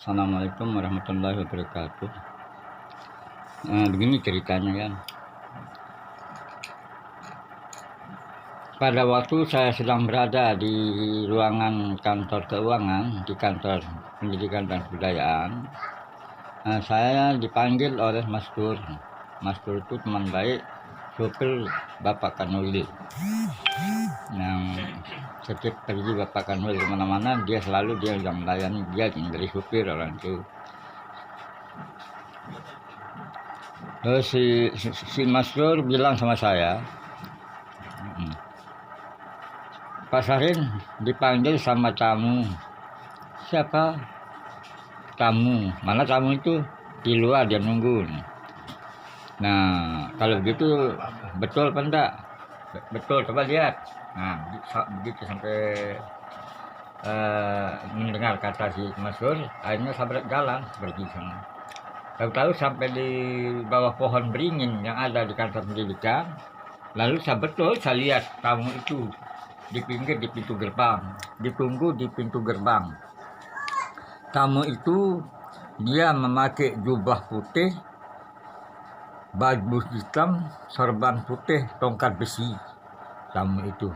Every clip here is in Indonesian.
Assalamualaikum warahmatullahi wabarakatuh. Begini ceritanya kan. Pada waktu saya sedang berada di ruangan kantor keuangan di kantor pendidikan dan kebudayaan, saya dipanggil oleh Mas Tur. Mas Tur itu teman baik supir Bapak Kanwil. Yang setiap pergi Bapak Kanwil kemana-mana, dia yang melayani, dia yang dari supir orang itu. Terus si Mas Tur bilang sama saya, Pak Sarin dipanggil sama tamu. Siapa? Tamu. Mana tamu itu? Di luar dia nunggu. Nah, kalau begitu betul apa enggak? Betul, coba lihat. Nah, begitu sampai mendengar kata si Mas Tur, akhirnya saya jalan pergi sana. Tahu-tahu sampai di bawah pohon beringin yang ada di kantor pendidikan. Lalu saya lihat tamu itu di pintu gerbang, ditunggu di pintu gerbang. Tamu itu dia memakai jubah putih, baju hitam, sorban putih, tongkat besi. Tamu itu.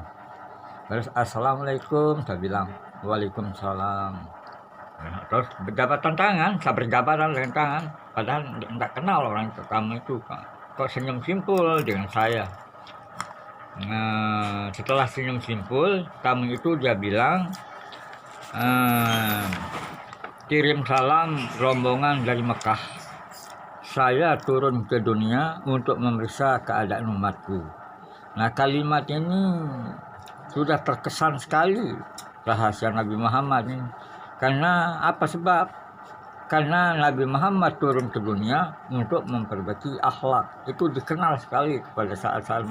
Terus assalamualaikum, saya bilang waalaikumsalam. Terus berjabatan tangan, saya berjabatan dengan tangan, padahal tidak kenal orang itu. Tamu itu kok senyum simpul dengan saya. Nah, setelah senyum simpul, tamu itu dia bilang, kirim salam rombongan dari Mekah. Saya turun ke dunia untuk memeriksa keadaan umatku. Nah, kalimat ini sudah terkesan sekali rahasia Nabi Muhammad ini. Karena apa sebab? Karena Nabi Muhammad turun ke dunia untuk memperbaiki akhlak. Itu dikenal sekali pada saat-saat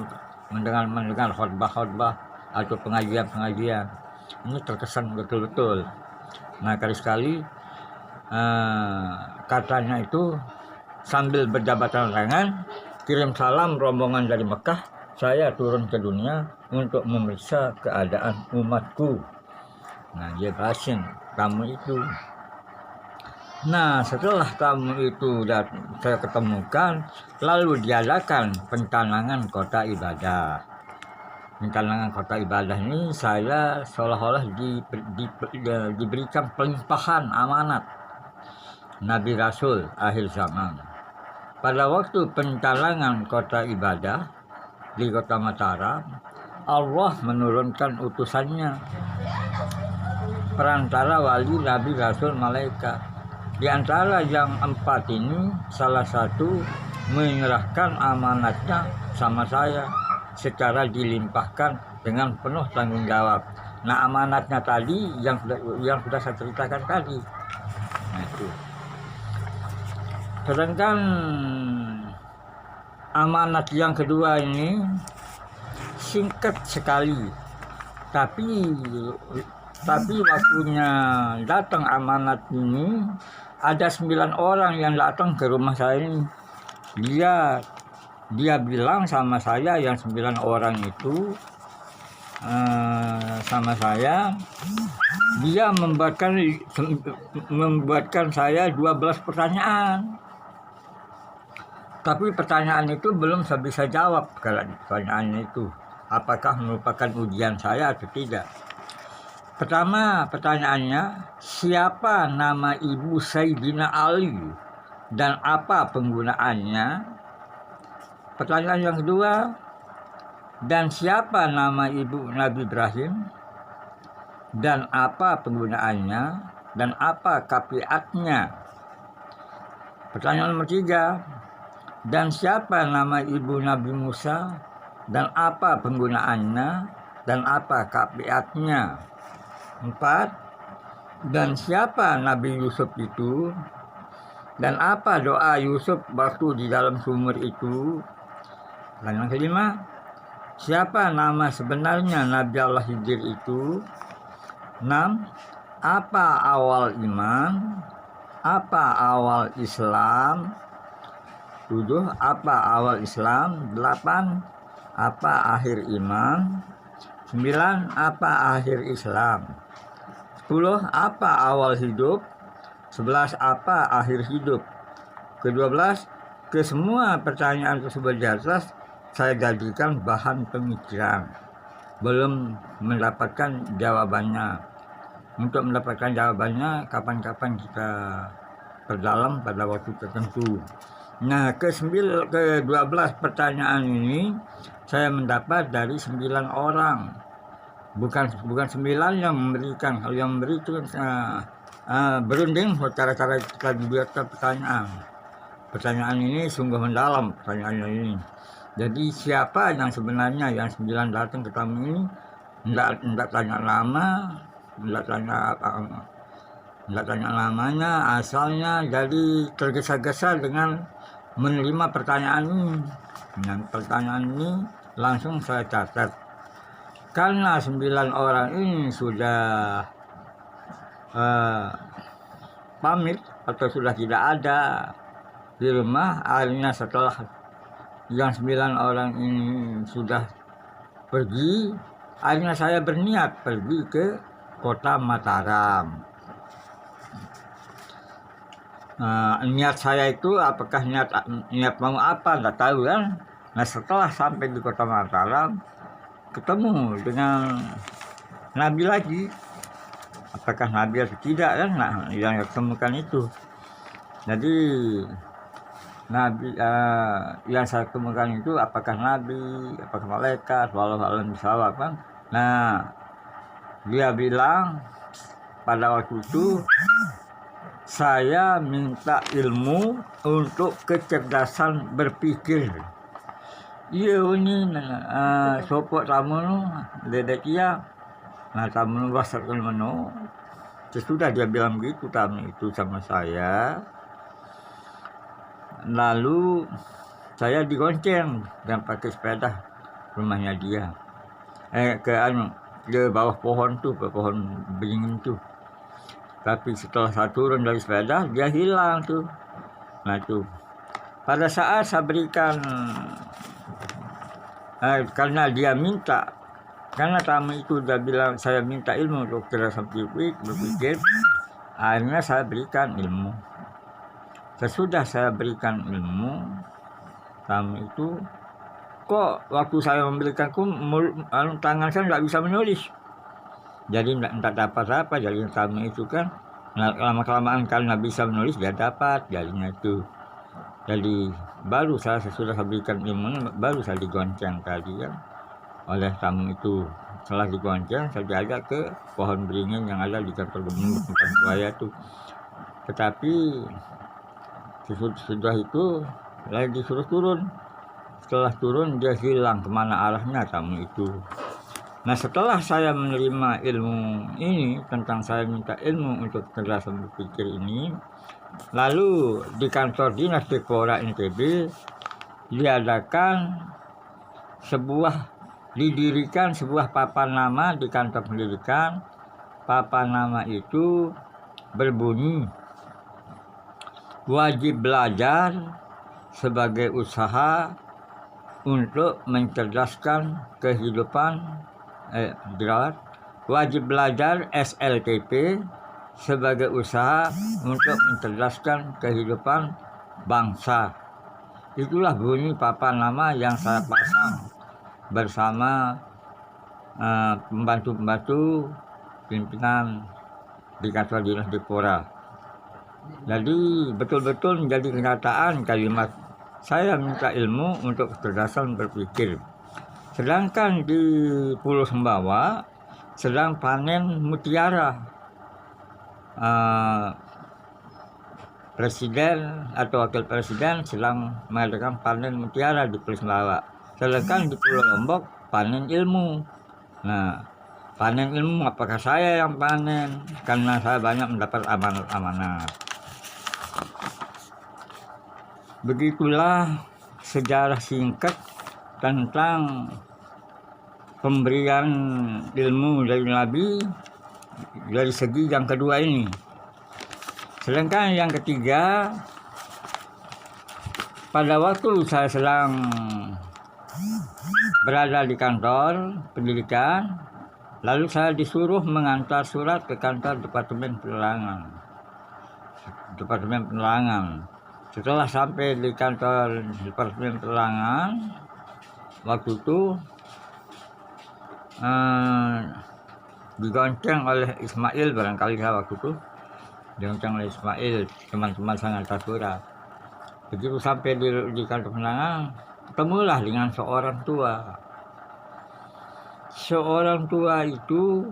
mendengar khutbah atau pengajian. Ini terkesan betul-betul. Nah, kali-kali katanya itu sambil berjabatan tangan, kirim salam rombongan dari Mekah, saya turun ke dunia untuk memeriksa keadaan umatku. Nah, dia bahasin tamu itu. Nah, setelah tamu itu saya ketemukan, lalu diadakan pentanangan kota ibadah. Pentanangan kota ibadah ini saya seolah-olah diberikan pelimpahan amanat Nabi Rasul akhir zaman. Pada waktu pentanangan kota ibadah di kota Mataram, Allah menurunkan utusannya, perantara wali, Nabi, Rasul, malaikat. Di antara yang 4 ini, salah satu menyerahkan amanatnya sama saya secara dilimpahkan dengan penuh tanggung jawab. Nah, amanatnya tadi yang sudah saya ceritakan tadi. Nah, itu. Sedangkan amanat yang kedua ini singkat sekali, tapi waktunya datang amanat ini, ada 9 orang yang datang ke rumah saya ini. Dia bilang sama saya, yang 9 orang itu sama saya, dia membuatkan saya 12 pertanyaan. Tapi pertanyaan itu belum saya bisa jawab. Kalau pertanyaannya itu apakah merupakan ujian saya atau tidak. Pertama, pertanyaannya, siapa nama ibu Sayyidina Ali dan apa penggunaannya? Pertanyaan yang kedua, dan siapa nama ibu Nabi Ibrahim dan apa penggunaannya dan apa kafiatnya? Pertanyaan nomor 3, dan siapa nama ibu Nabi Musa dan apa penggunaannya dan apa kafiatnya? 4, dan siapa Nabi Yusuf itu dan apa doa Yusuf waktu di dalam sumur itu? Dan yang kelima, siapa nama sebenarnya Nabi Allah Khidir itu? 6, apa awal iman? Apa awal Islam? 7, apa awal Islam? 8, apa akhir iman? 9, apa akhir Islam? 10, apa awal hidup? 11. Apa akhir hidup? Ke-12. Ke semua pertanyaan tersebut di atas saya jadikan bahan pemikiran. Belum mendapatkan jawabannya. Untuk mendapatkan jawabannya, kapan-kapan kita perdalam pada waktu tertentu. Nah, ke-12 pertanyaan ini saya mendapat dari 9 orang. Bukan 9 yang memberikan. Kalau yang memberi itu berunding cara-cara kita dibuatkan pertanyaan. Pertanyaan ini sungguh mendalam, pertanyaan ini. Jadi siapa yang sebenarnya yang 9 datang ke tamu ini? Tidak tanya nama, tidak tanya namanya, asalnya. Jadi tergesa-gesa dengan menerima pertanyaan ini. Nah, pertanyaan ini langsung saya catat. Karena 9 orang ini sudah pamit atau sudah tidak ada di rumah, akhirnya setelah yang 9 orang ini sudah pergi, akhirnya saya berniat pergi ke kota Mataram. Niat saya itu apakah niat mau apa, nggak tahu kan. Nah, setelah sampai di kota Mataram, ketemu dengan Nabi lagi. Apakah Nabi atau tidak kan? Nah, yang ketemukan itu. Jadi Nabi yang saya temukan itu apakah Nabi, apakah malaikat, walau alam bisawab kan. Nah, dia bilang pada waktu itu saya minta ilmu untuk kecerdasan berpikir. Iya ini sopok tamu nu dedek dia. Nah, tamu wasakul menu. Sesudah dia bilang gitu tamu itu sama saya. Lalu saya digonceng dan pakai sepeda rumahnya dia. Ke bawah pohon tuh, ke pohon beringin tuh. Tapi setelah saya turun dari sepeda, dia hilang tuh. Nah tuh, pada saat saya berikan, karena dia minta, karena tamu itu udah bilang saya minta ilmu untuk kecerdasan berpikir, akhirnya saya berikan ilmu. Sesudah saya berikan ilmu, tamu itu kok waktu saya memberikan tangan saya nggak bisa menulis. Jadi nggak dapat apa, jadi tamu itu kan lama-kelamaan karena bisa menulis dia dapat jadinya itu. Jadi baru saya sesudah saya berikan ilmu, baru saya digonceng tadi kan oleh tamu itu. Setelah digonceng, saya diajak ke pohon beringin yang ada di kantor gubernur tempat buaya tuh. Tetapi sesudah itu lagi disuruh turun. Setelah turun dia hilang, kemana arahnya tamu itu. Nah, setelah saya menerima ilmu ini, tentang saya minta ilmu untuk kecerdasan berpikir ini, lalu di kantor dinas Dikpora NTB didirikan sebuah papan nama di kantor pendidikan. Papan nama itu berbunyi, wajib belajar sebagai usaha untuk mencerdaskan kehidupan wajib belajar SLTP sebagai usaha untuk mencerdaskan kehidupan bangsa. Itulah bunyi papan nama yang saya pasang bersama pembantu-pembantu pimpinan di kantor dinas Dikpora. Jadi betul-betul menjadi kenyataan kalimat saya minta ilmu untuk kecerdasan berpikir. Sedangkan di Pulau Sumbawa sedang panen mutiara. Presiden atau wakil presiden sedang mengadakan panen mutiara di Pulau Sumbawa. Sedangkan di Pulau Lombok panen ilmu. Nah, panen ilmu apakah saya yang panen? Karena saya banyak mendapat amanat-amanat. Begitulah sejarah singkat tentang pemberian ilmu dari Nabi dari segi yang kedua ini. Sedangkan yang ketiga, pada waktu saya sedang berada di kantor pendidikan, lalu saya disuruh mengantar surat ke kantor Departemen Penerangan. Departemen Penerangan. Setelah sampai di kantor Departemen Penerangan, waktu itu digonceng oleh Ismail, barangkali saya waktu itu digonceng oleh Ismail, teman-teman sangat Tasura. Begitu sampai di kantor penerangan, ketemulah dengan seorang tua. Seorang tua itu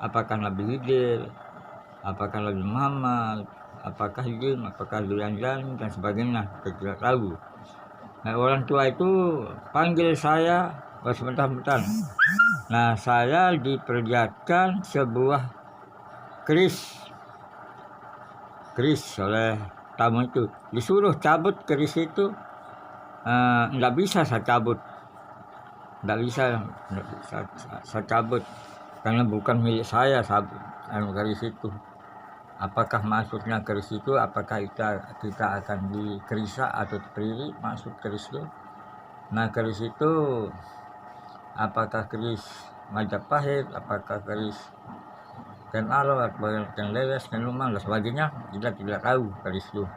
apakah Nabi Khidir, apakah Nabi Muhammad, apakah jin, apakah Durian dan sebagainya, saya tidak tahu. Nah, orang tua itu panggil saya, sebentar. Nah, saya diperlihatkan sebuah keris oleh tamu itu. Disuruh cabut keris itu, nggak bisa saya cabut. Nggak bisa saya cabut karena bukan milik saya keris itu. Apakah maksudnya keris itu, apakah kita akan dikerisa atau diperi maksud keris itu. Nah, keris itu apakah keris Majapahit, apakah keris Ken Arok, atau Ken Lewes, Ken Lumang dan sebagainya, kita tidak tahu keris itu.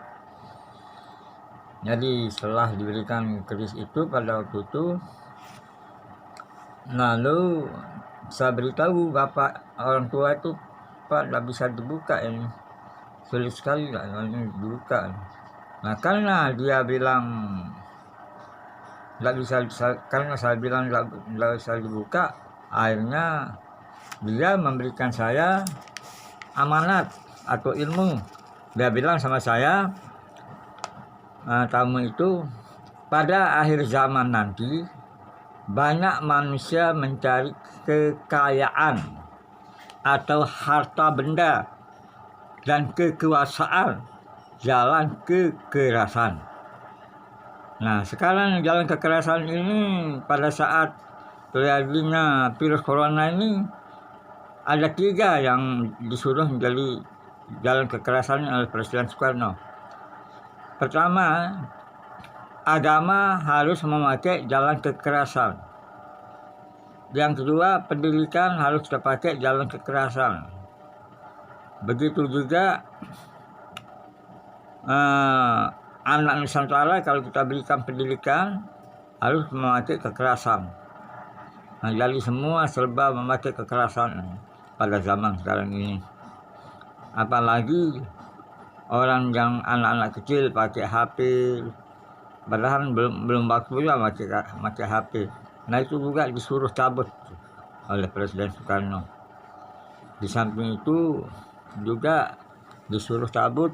Jadi setelah diberikan keris itu pada waktu itu, lalu saya beritahu bapak orang tua itu, Pak, nggak bisa dibuka ini, sulit sekali ini dibuka. Nah, karena dia bilang nggak bisa, karena saya bilang nggak bisa dibuka, akhirnya dia memberikan saya amanat atau ilmu. Dia bilang sama saya, tamu itu, pada akhir zaman nanti banyak manusia mencari kekayaan atau harta benda dan kekuasaan jalan kekerasan. Nah, sekarang jalan kekerasan ini pada saat terjadinya virus corona ini ada 3 yang disuruh menjadi jalan kekerasan oleh Presiden Soekarno. Pertama, agama harus memakai jalan kekerasan. Yang kedua, pendidikan harus terpakai jalan kekerasan. Begitu juga anak Nusantara kalau kita berikan pendidikan harus memakai kekerasan. Nah, jadi semua serba memakai kekerasan pada zaman sekarang ini. Apalagi orang yang anak-anak kecil pakai HP, padahal belum waktunya pakai HP. Nah, itu juga disuruh cabut oleh Presiden Soekarno. Di samping itu juga disuruh cabut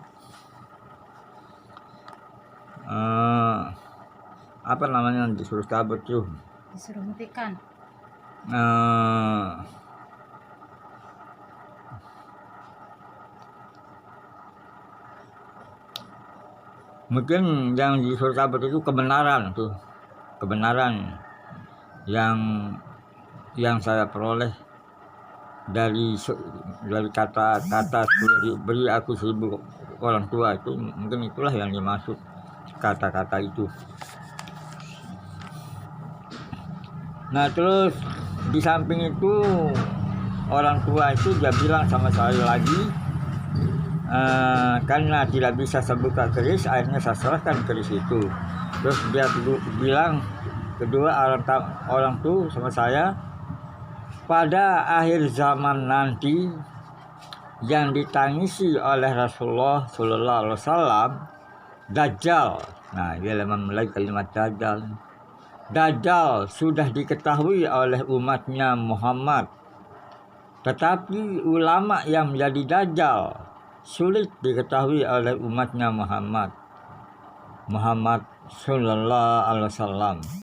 disuruh cabut tuh. Disuruh hentikan. Mungkin yang disuruh cabut itu kebenaran yang saya peroleh dari kata-kata beri aku 1000 orang tua itu, mungkin itulah yang dimaksud kata-kata itu. Nah, terus di samping itu orang tua itu dia bilang sama saya lagi, karena tidak bisa saya buka keris, akhirnya saya serahkan keris itu. Terus dia bilang kedua orang tuh sama saya, pada akhir zaman nanti yang ditangisi oleh Rasulullah Sallallahu Alaihi Wasallam, Dajjal. Nah, dia mulai kalimat Dajjal. Dajjal sudah diketahui oleh umatnya Muhammad, tetapi ulama yang menjadi Dajjal sulit diketahui oleh umatnya Muhammad Sallallahu Alaihi Wasallam.